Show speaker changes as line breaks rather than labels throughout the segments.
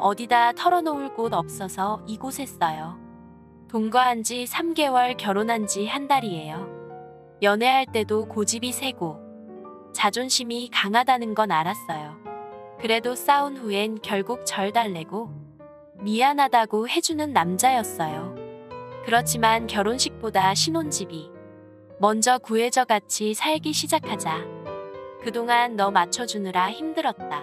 어디다 털어놓을 곳 없어서 이곳에 써요. 동거한 지 3개월, 결혼한 지 한 달이에요. 연애할 때도 고집이 세고 자존심이 강하다는 건 알았어요. 그래도 싸운 후엔 결국 절 달래고 미안하다고 해주는 남자였어요. 그렇지만 결혼식보다 신혼집이 먼저 구해져 같이 살기 시작하자 그동안 너 맞춰주느라 힘들었다.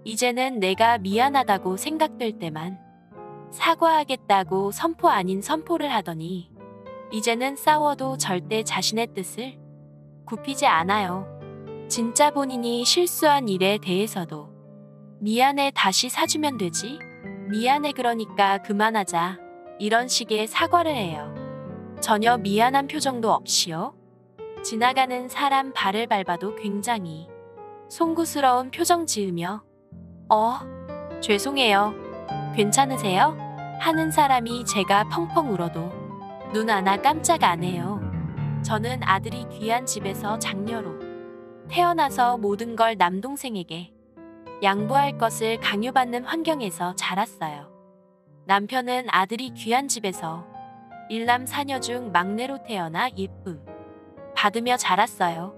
이제는 내가 미안하다고 생각될 때만 사과하겠다고 선포 아닌 선포를 하더니 이제는 싸워도 절대 자신의 뜻을 굽히지 않아요. 진짜 본인이 실수한 일에 대해서도 미안해, 다시 사주면 되지? 미안해, 그러니까 그만하자. 이런 식의 사과를 해요. 전혀 미안한 표정도 없이요. 지나가는 사람 발을 밟아도 굉장히 송구스러운 표정 지으며 죄송해요. 괜찮으세요? 하는 사람이 제가 펑펑 울어도 눈 하나 깜짝 안 해요. 저는 아들이 귀한 집에서 장녀로 태어나서 모든 걸 남동생에게 양보할 것을 강요받는 환경에서 자랐어요. 남편은 아들이 귀한 집에서 일남 사녀 중 막내로 태어나 예쁨 받으며 자랐어요.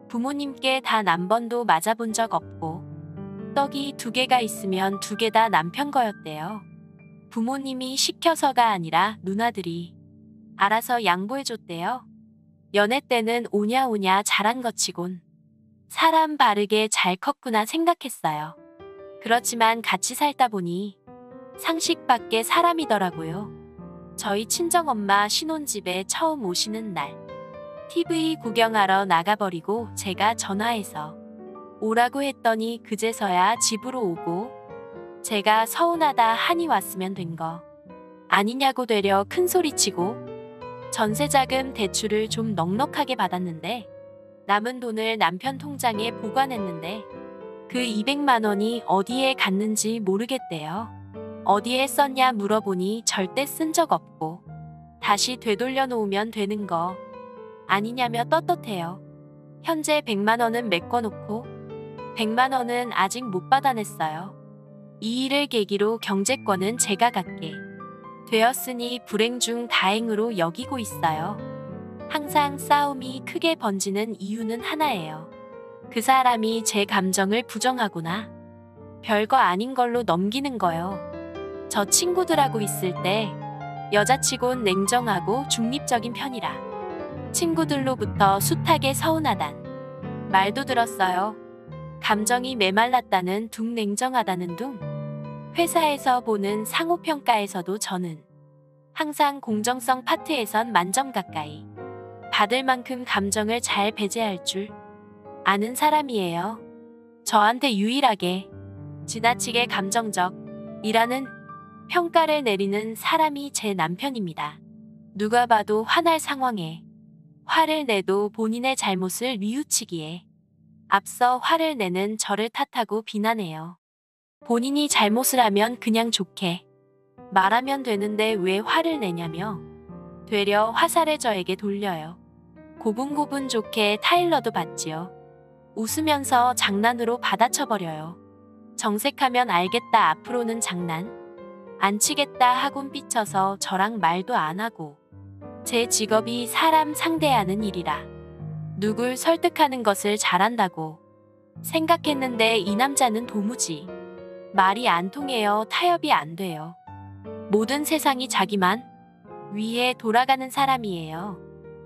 부모님께 단 한 번도 맞아본 적 없고 떡이 2개가 있으면 2개 다 남편 거였대요. 부모님이 시켜서가 아니라 누나들이 알아서 양보해줬대요. 연애 때는 오냐오냐 잘한 것 치곤 사람 바르게 잘 컸구나 생각했어요. 그렇지만 같이 살다 보니 상식밖에 사람이더라고요. 저희 친정엄마 신혼집에 처음 오시는 날 TV 구경하러 나가버리고 제가 전화해서 오라고 했더니 그제서야 집으로 오고 제가 서운하다 하니 왔으면 된 거 아니냐고 되려 큰소리치고 전세자금 대출을 좀 넉넉하게 받았는데 남은 돈을 남편 통장에 보관했는데 그 200만 원이 어디에 갔는지 모르겠대요. 어디에 썼냐 물어보니 절대 쓴 적 없고 다시 되돌려 놓으면 되는 거 아니냐며 떳떳해요. 현재 100만 원은 메꿔놓고 100만 원은 아직 못 받아냈어요. 이 일을 계기로 경제권은 제가 갖게 되었으니 불행 중 다행으로 여기고 있어요. 항상 싸움이 크게 번지는 이유는 하나예요. 그 사람이 제 감정을 부정하거나 별거 아닌 걸로 넘기는 거요. 저 친구들하고 있을 때 여자치곤 냉정하고 중립적인 편이라 친구들로부터 숱하게 서운하단 말도 들었어요. 감정이 메말랐다는 둥, 냉정하다는 둥. 회사에서 보는 상호평가에서도 저는 항상 공정성 파트에선 만점 가까이 받을 만큼 감정을 잘 배제할 줄 아는 사람이에요. 저한테 유일하게 지나치게 감정적이라는 평가를 내리는 사람이 제 남편입니다. 누가 봐도 화날 상황에 화를 내도 본인의 잘못을 뉘우치기에 앞서 화를 내는 저를 탓하고 비난해요. 본인이 잘못을 하면 그냥 좋게 말하면 되는데 왜 화를 내냐며 되려 화살을 저에게 돌려요. 고분고분 좋게 타일러도 받지요. 웃으면서 장난으로 받아쳐버려요. 정색하면 알겠다, 앞으로는 장난 안 치겠다 하곤 삐쳐서 저랑 말도 안 하고 제 직업이 사람 상대하는 일이라 누굴 설득하는 것을 잘한다고 생각했는데 이 남자는 도무지 말이 안 통해요. 타협이 안 돼요. 모든 세상이 자기만 위해 돌아가는 사람이에요.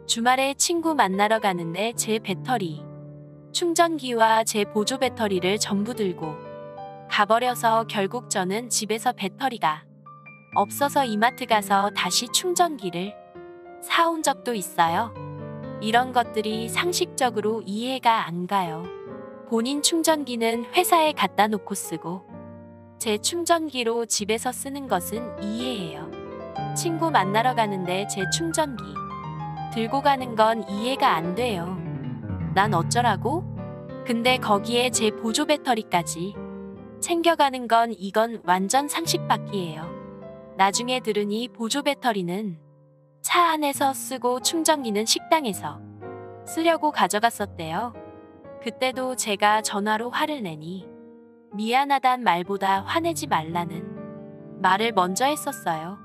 주말에 친구 만나러 가는데 제 배터리 충전기와 제 보조 배터리를 전부 들고 가버려서 결국 저는 집에서 배터리가 없어서 이마트 가서 다시 충전기를 사온 적도 있어요. 이런 것들이 상식적으로 이해가 안 가요. 본인 충전기는 회사에 갖다 놓고 쓰고 제 충전기로 집에서 쓰는 것은 이해해요. 친구 만나러 가는데 제 충전기 들고 가는 건 이해가 안 돼요. 난 어쩌라고? 근데 거기에 제 보조 배터리까지 챙겨가는 건 이건 완전 상식 밖이에요. 나중에 들으니 보조 배터리는 차 안에서 쓰고 충전기는 식당에서 쓰려고 가져갔었대요. 그때도 제가 전화로 화를 내니 미안하단 말보다 화내지 말라는 말을 먼저 했었어요.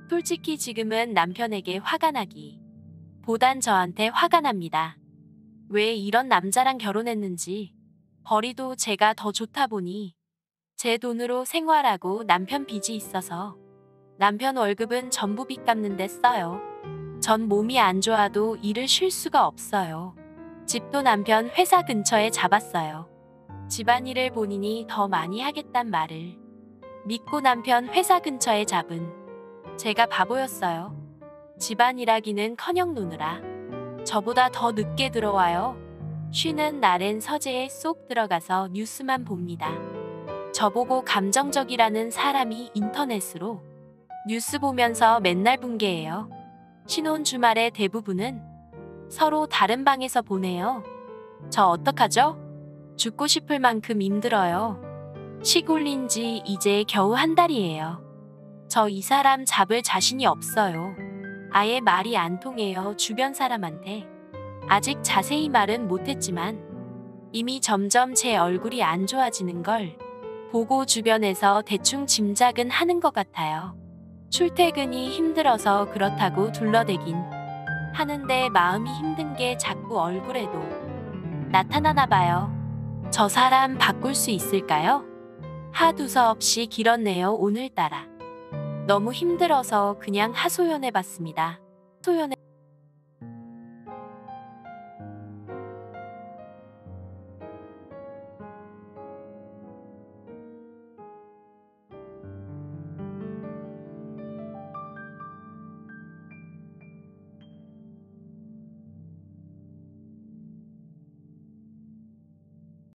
솔직히 지금은 남편에게 화가 나기 보단 저한테 화가 납니다. 왜 이런 남자랑 결혼했는지. 벌이도 제가 더 좋다 보니 제 돈으로 생활하고 남편 빚이 있어서 남편 월급은 전부 빚 갚는 데 써요. 전 몸이 안 좋아도 일을 쉴 수가 없어요. 집도 남편 회사 근처에 잡았어요. 집안일을 본인이 더 많이 하겠단 말을 믿고 남편 회사 근처에 잡은 제가 바보였어요. 집안일하기는커녕 노느라 저보다 더 늦게 들어와요. 쉬는 날엔 서재에 쏙 들어가서 뉴스만 봅니다. 저보고 감정적이라는 사람이 인터넷으로 뉴스 보면서 맨날 붕괴해요. 신혼 주말에 대부분은 서로 다른 방에서 보내요. 저 어떡하죠? 죽고 싶을 만큼 힘들어요. 시골린 지 이제 겨우 한 달이에요. 저 이 사람 잡을 자신이 없어요. 아예 말이 안 통해요, 주변 사람한테. 아직 자세히 말은 못했지만 이미 점점 제 얼굴이 안 좋아지는 걸 보고 주변에서 대충 짐작은 하는 것 같아요. 출퇴근이 힘들어서 그렇다고 둘러대긴 하는데 마음이 힘든 게 자꾸 얼굴에도 나타나나 봐요. 저 사람 바꿀 수 있을까요? 하두서없이 길었네요, 오늘따라. 너무 힘들어서 그냥 하소연해봤습니다. 소연해